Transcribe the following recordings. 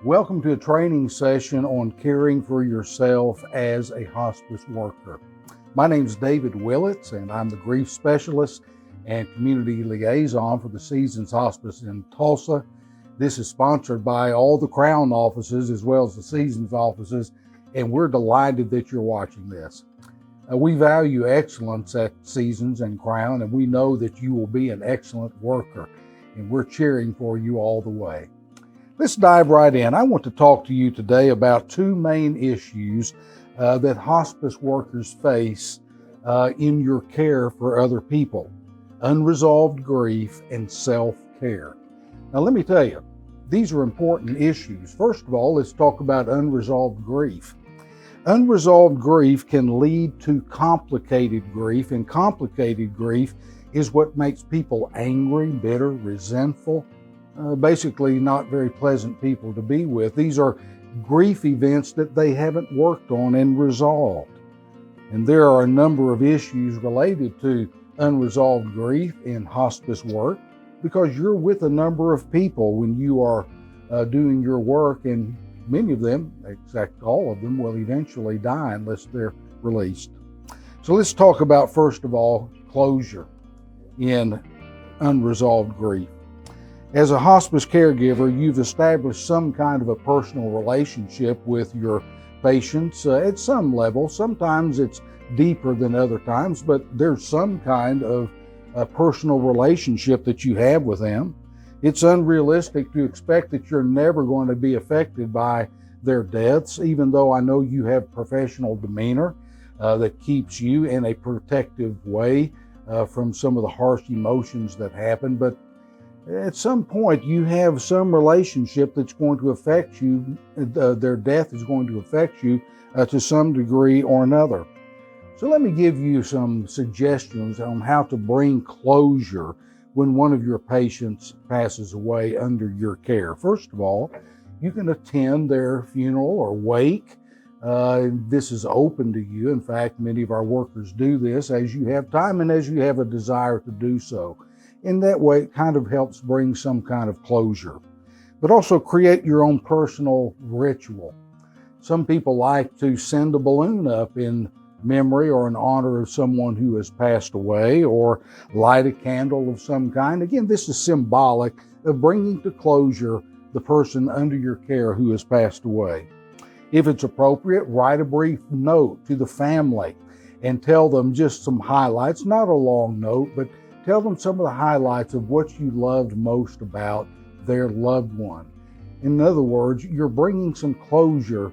Welcome to a training session on caring for yourself as a hospice worker. My name is David Willits, and I'm the grief specialist and community liaison for the Seasons Hospice in Tulsa. This is sponsored by all the Crown offices as well as the Seasons offices, and we're delighted that you're watching this. We value excellence at Seasons and Crown, and we know that you will be an excellent worker, and we're cheering for you all the way. Let's dive right in. I want to talk to you today about two main issues that hospice workers face in your care for other people: unresolved grief and self-care. Now, let me tell you, these are important issues. First of all, let's talk about unresolved grief. Unresolved grief can lead to complicated grief, and complicated grief is what makes people angry, bitter, resentful, basically not very pleasant people to be with. These are grief events that they haven't worked on and resolved. And there are a number of issues related to unresolved grief in hospice work, because you're with a number of people when you are doing your work, and many of them, in fact all of them, will eventually die unless they're released. So let's talk about, first of all, closure in unresolved grief. As a hospice caregiver, you've established some kind of a personal relationship with your patients at some level. Sometimes it's deeper than other times, but there's some kind of a personal relationship that you have with them. It's unrealistic to expect that you're never going to be affected by their deaths, even though I know you have professional demeanor that keeps you in a protective way from some of the harsh emotions that happen. But at some point, you have some relationship that's going to affect you. Their death is going to affect you to some degree or another. So let me give you some suggestions on how to bring closure when one of your patients passes away under your care. First of all, you can attend their funeral or wake. This is open to you. In fact, many of our workers do this as you have time and as you have a desire to do so. In that way, it kind of helps bring some kind of closure. But also create your own personal ritual. Some people like to send a balloon up in memory or in honor of someone who has passed away, or light a candle of some kind. Again, this is symbolic of bringing to closure the person under your care who has passed away. If it's appropriate, write a brief note to the family and tell them just some highlights, not a long note, but tell them some of the highlights of what you loved most about their loved one. In other words, you're bringing some closure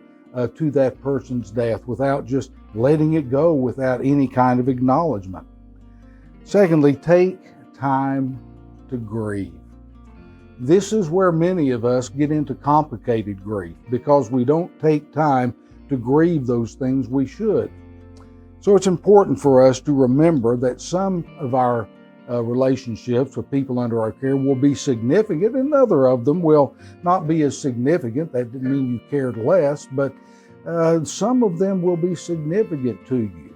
to that person's death without just letting it go without any kind of acknowledgement. Secondly, take time to grieve. This is where many of us get into complicated grief, because we don't take time to grieve those things we should. So it's important for us to remember that some of our relationships with people under our care will be significant, and other of them will not be as significant. That didn't mean you cared less, but some of them will be significant to you.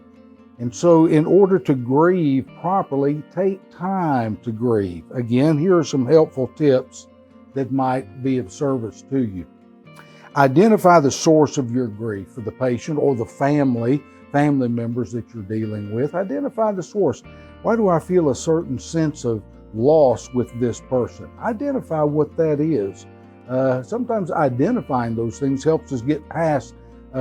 And so in order to grieve properly, take time to grieve. Again, here are some helpful tips that might be of service to you. Identify the source of your grief for the patient or the family members that you're dealing with. Identify the source. Why do I feel a certain sense of loss with this person? Identify what that is. Sometimes identifying those things helps us get past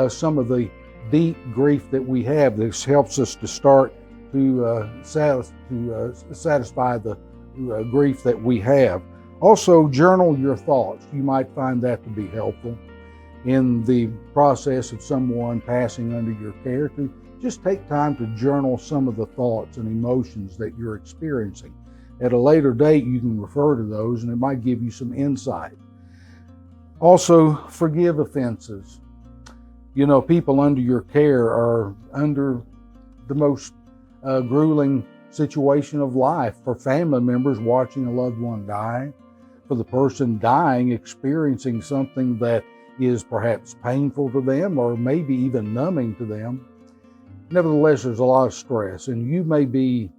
some of the deep grief that we have. This helps us to start to satisfy the grief that we have. Also, journal your thoughts. You might find that to be helpful in the process of someone passing under your care, to just take time to journal some of the thoughts and emotions that you're experiencing. At a later date, you can refer to those, and it might give you some insight. Also, forgive offenses. You know, people under your care are under the most grueling situation of life. For family members watching a loved one die, for the person dying, experiencing something that is perhaps painful to them or maybe even numbing to them. Nevertheless, there's a lot of stress, and you may be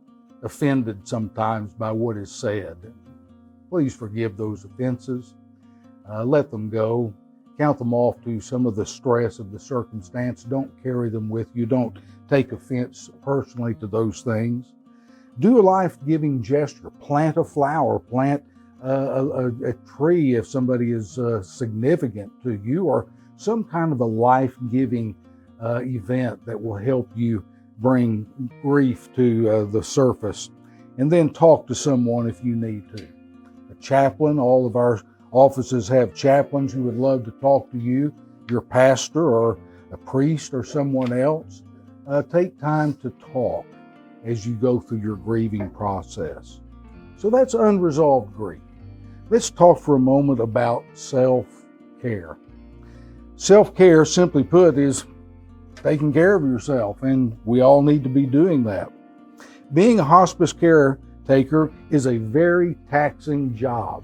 offended sometimes by what is said. Please forgive those offenses. Let them go. count them off to some of the stress of the circumstance. Don't carry them with you. Don't take offense personally to those things. Do a life-giving gesture. Plant a flower. Plant a tree if somebody is significant to you, or some kind of a life-giving event that will help you bring grief to the surface. And then talk to someone if you need to. A chaplain. All of our offices have chaplains who would love to talk to you, your pastor or a priest or someone else. Take time to talk as you go through your grieving process. So that's unresolved grief. Let's talk for a moment about self-care. Self-care, simply put, is taking care of yourself, and we all need to be doing that. Being a hospice caretaker is a very taxing job,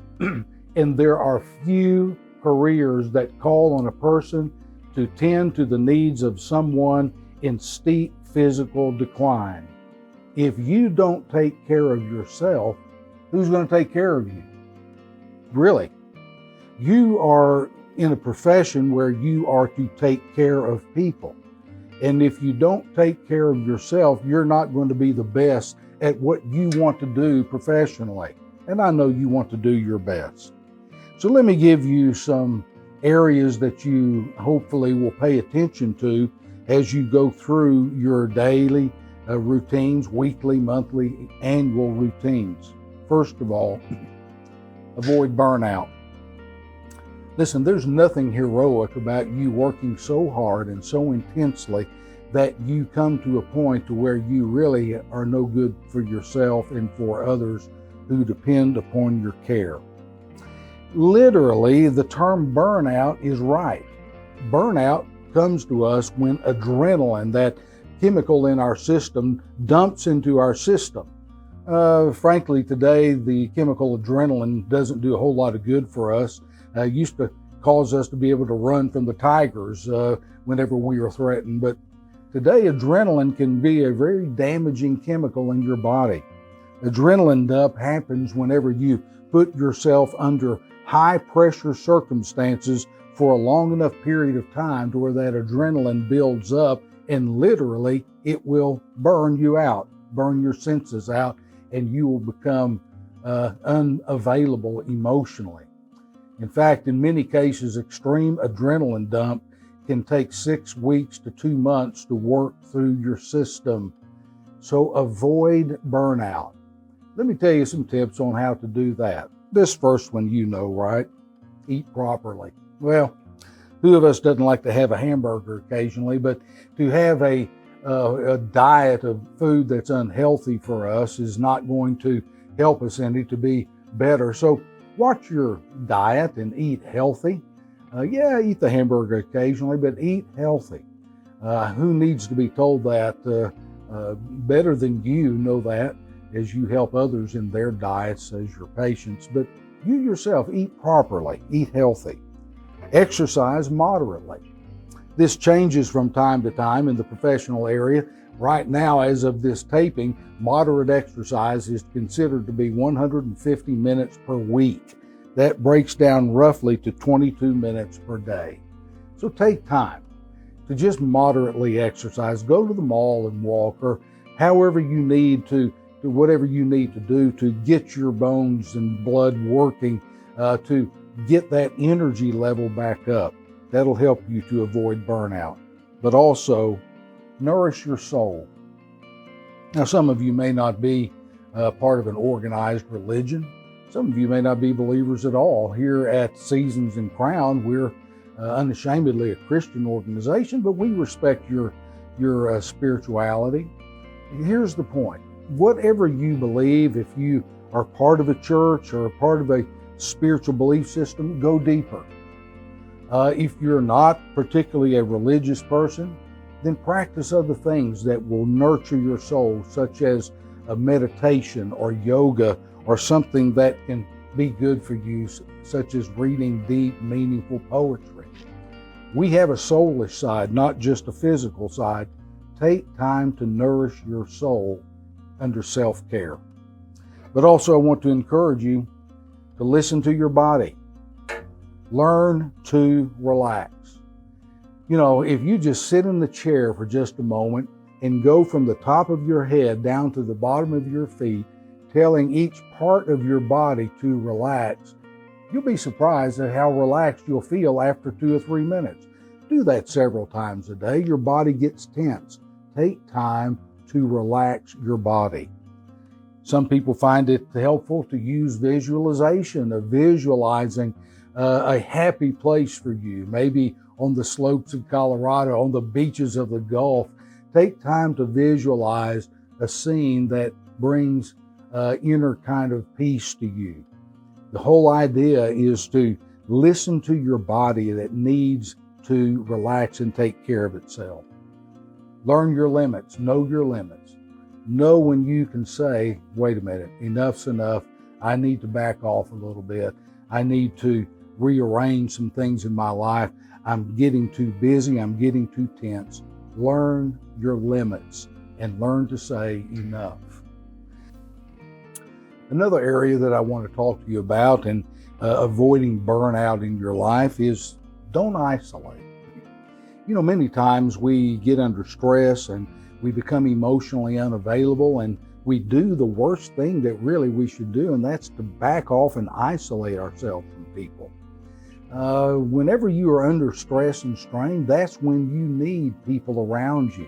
and there are few careers that call on a person to tend to the needs of someone in steep physical decline. If you don't take care of yourself, who's going to take care of you? Really. You are in a profession where you are to take care of people. And if you don't take care of yourself, you're not going to be the best at what you want to do professionally. And I know you want to do your best. So let me give you some areas that you hopefully will pay attention to as you go through your daily routines, weekly, monthly, annual routines. First of all, avoid burnout. Listen, there's nothing heroic about you working so hard and so intensely that you come to a point to where you really are no good for yourself and for others who depend upon your care. Literally, the term burnout is right. Burnout comes to us when adrenaline, that chemical in our system, dumps into our system. Frankly, today, the chemical adrenaline doesn't do a whole lot of good for us. Used to cause us to be able to run from the tigers whenever we were threatened. But today, adrenaline can be a very damaging chemical in your body. Adrenaline dump happens whenever you put yourself under high pressure circumstances for a long enough period of time to where that adrenaline builds up, and literally it will burn you out, burn your senses out, and you will become unavailable emotionally. In fact, in many cases, extreme adrenaline dump can take 6 weeks to 2 months to work through your system. So avoid burnout. Let me tell you some tips on how to do that. This first one you know, right? Eat properly. Well, who of us doesn't like to have a hamburger occasionally, but to have a diet of food that's unhealthy for us is not going to help us any to be better. So watch your diet and eat healthy. Eat the hamburger occasionally, but eat healthy. Who needs to be told that? Better than you know that as you help others in their diets as your patients. But you yourself, eat properly, eat healthy. Exercise moderately. This changes from time to time in the professional area. Right now, as of this taping, moderate exercise is considered to be 150 minutes per week. That breaks down roughly to 22 minutes per day. So take time to just moderately exercise. Go to the mall and walk, or however you need to whatever you need to do to get your bones and blood working, to get that energy level back up. That'll help you to avoid burnout. But also, nourish your soul. Now, some of you may not be part of an organized religion. Some of you may not be believers at all. Here at Seasons and Crown, we're unashamedly a Christian organization, but we respect your spirituality. Here's the point. Whatever you believe, if you are part of a church or part of a spiritual belief system, go deeper. If you're not particularly a religious person, then practice other things that will nurture your soul, such as a meditation or yoga, or something that can be good for you, such as reading deep, meaningful poetry. We have a soulish side, not just a physical side. Take time to nourish your soul under self-care. But also I want to encourage you to listen to your body. Learn to relax. You know, if you just sit in the chair for just a moment and go from the top of your head down to the bottom of your feet, telling each part of your body to relax, you'll be surprised at how relaxed you'll feel after 2 or 3 minutes. Do that several times a day. Your body gets tense. Take time to relax your body. Some people find it helpful to use visualization of visualizing a happy place for you, maybe on the slopes of Colorado, on the beaches of the Gulf. Take time to visualize a scene that brings inner kind of peace to you. The whole idea is to listen to your body that needs to relax and take care of itself. Learn your limits, know your limits. Know when you can say, wait a minute, enough's enough. I need to back off a little bit. I need to rearrange some things in my life. I'm getting too busy. I'm getting too tense. Learn your limits and learn to say enough. Another area that I want to talk to you about and avoiding burnout in your life is don't isolate. You know, many times we get under stress and we become emotionally unavailable, and we do the worst thing that really we should do, and that's to back off and isolate ourselves from people. Whenever you are under stress and strain, that's when you need people around you.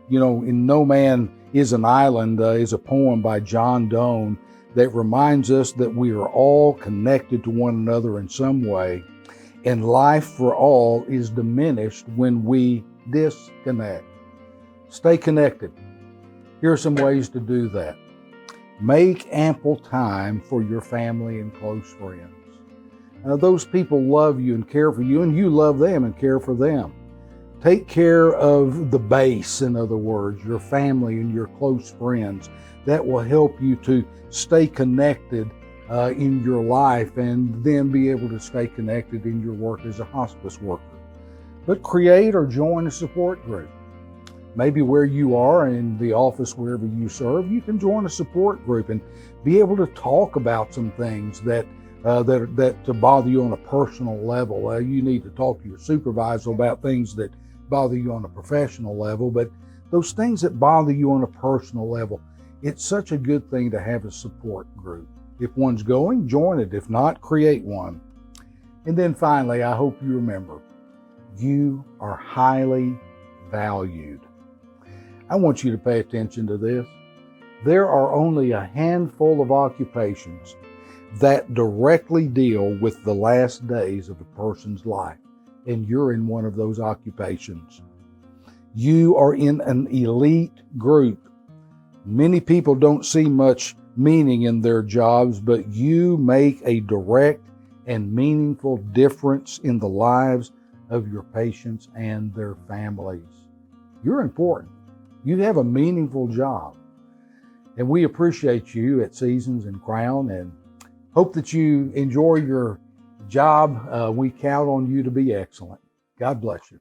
You know, in No Man is an Island is a poem by John Donne that reminds us that we are all connected to one another in some way, and life for all is diminished when we disconnect. Stay connected. Here are some ways to do that. Make ample time for your family and close friends. Those people love you and care for you, and you love them and care for them. Take care of the base, in other words, your family and your close friends. That will help you to stay connected in your life and then be able to stay connected in your work as a hospice worker. But create or join a support group. Maybe where you are in the office, wherever you serve, you can join a support group and be able to talk about some things that to bother you on a personal level. You need to talk to your supervisor about things that bother you on a professional level, but those things that bother you on a personal level, it's such a good thing to have a support group. If one's going, join it. If not, create one. And then finally, I hope you remember, you are highly valued. I want you to pay attention to this. There are only a handful of occupations that directly deal with the last days of a person's life, and you're in one of those occupations. You are in an elite group. Many people don't see much meaning in their jobs, but you make a direct and meaningful difference in the lives of your patients and their families. You're important. You have a meaningful job. And we appreciate you at Seasons and Crown and hope that you enjoy your job. We count on you to be excellent. God bless you.